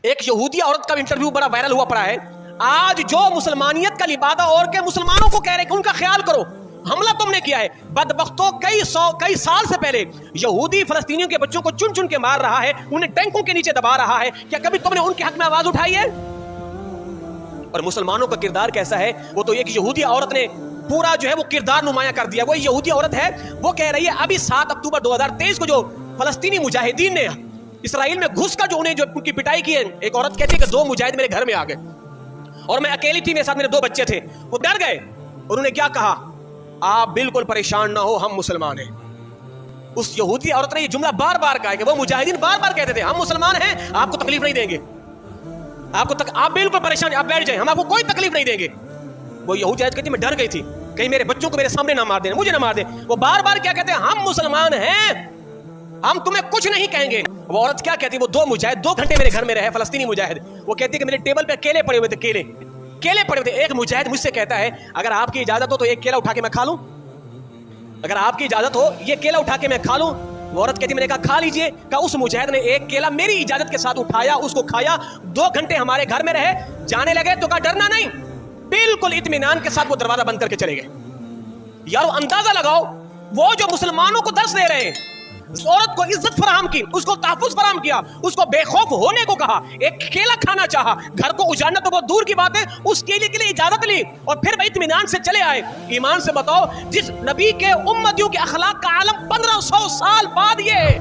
ایک یہودی عورت کا انٹرویو بڑا وائرل ہوا پڑا ہے. آج جو مسلمانیت کا لبادہ اور کے مسلمانوں کو کہہ رہے کہ ان کا خیال کرو, حملہ تم نے کیا ہے. بدبختوں کئی سال سے پہلے یہودی فلسطینیوں کے بچوں کو چن چن کے مار رہا ہے, انہیں ٹینکوں کے نیچے دبا رہا ہے. کیا کبھی تم نے ان کے حق میں آواز اٹھائی ہے؟ اور مسلمانوں کا کردار کیسا ہے؟ وہ تو ایک یہودی عورت نے پورا جو ہے وہ کردار نمایاں کر دیا. وہ یہودی عورت ہے, وہ کہہ رہی ہے ابھی 7 اکتوبر 2023 کو جو فلسطینی مجاہدین نے اسرائیل میں گھس کر جو انہیں جو ان کی پٹائی کی ہے, ایک عورت کہتی ہے کہ 2 مجاہد میرے گھر میں آ گئے اور میں اکیلی تھی, میرے ساتھ میرے 2 بچے تھے. وہ ڈر گئے. انہوں نے کیا کہا؟ آپ بالکل پریشان نہ ہو, ہم مسلمان ہیں. اس یہودی عورت نے یہ جملہ بار بار کہا کہ وہ مجاہدین بار بار کہتے تھے ہم مسلمان ہیں, آپ کو تکلیف نہیں دیں گے, آپ بالکل پریشان, آپ بیٹھ جائیں, ہم آپ کو کوئی تکلیف نہیں دیں گے. وہ یہودی عورت کہتی میں ڈر گئی تھی کہیں میرے بچوں کو میرے سامنے نہ مار دیں, مجھے نہ مار دیں. وہ بار بار کیا کہتے ہیں؟ ہم مسلمان ہیں, ہم تمہیں کچھ نہیں کہیں گے. وہ عورت کیا کہتی ہے؟ وہ 2 مجاہد 2 گھنٹے میرے گھر میں رہے, فلسطینی مجاہد. وہ کہتی ہے کہ میرے ٹیبل پہ کیلے پڑے ہوئے تھے, کیلے پڑے ہوئے تھے. ایک مجاہد مجھ سے کہتا ہے اگر آپ کی اجازت ہو تو ایک کیلا اٹھا کے میں کھا لوں, اگر آپ کی اجازت ہو یہ کیلا اٹھا کے میں کھا لوں. وہ عورت کہتی میں نے کہا کھا لیجئے. کہا اس مجاہد نے ایک کیلا میری اجازت کے ساتھ اٹھایا, اس کو کھایا, 2 گھنٹے ہمارے گھر میں رہے. جانے لگے تو کہا ڈرنا نہیں, بالکل اطمینان کے ساتھ وہ دروازہ بند کر کے چلے گئے. یارو اندازہ لگاؤ, وہ جو مسلمانوں کو درس دے رہے ہیں, اس عورت کو عزت فراہم کی, اس کو تحفظ فراہم کیا, اس کو بے خوف ہونے کو کہا, ایک کیلا کھانا چاہا, گھر کو اجاڑنا تو بہت دور کی بات ہے, اس کیلے کے لیے اجازت لی اور پھر وہ اطمینان سے چلے آئے. ایمان سے بتاؤ, جس نبی کے امتیوں کے اخلاق کا عالم 1500 سال بعد یہ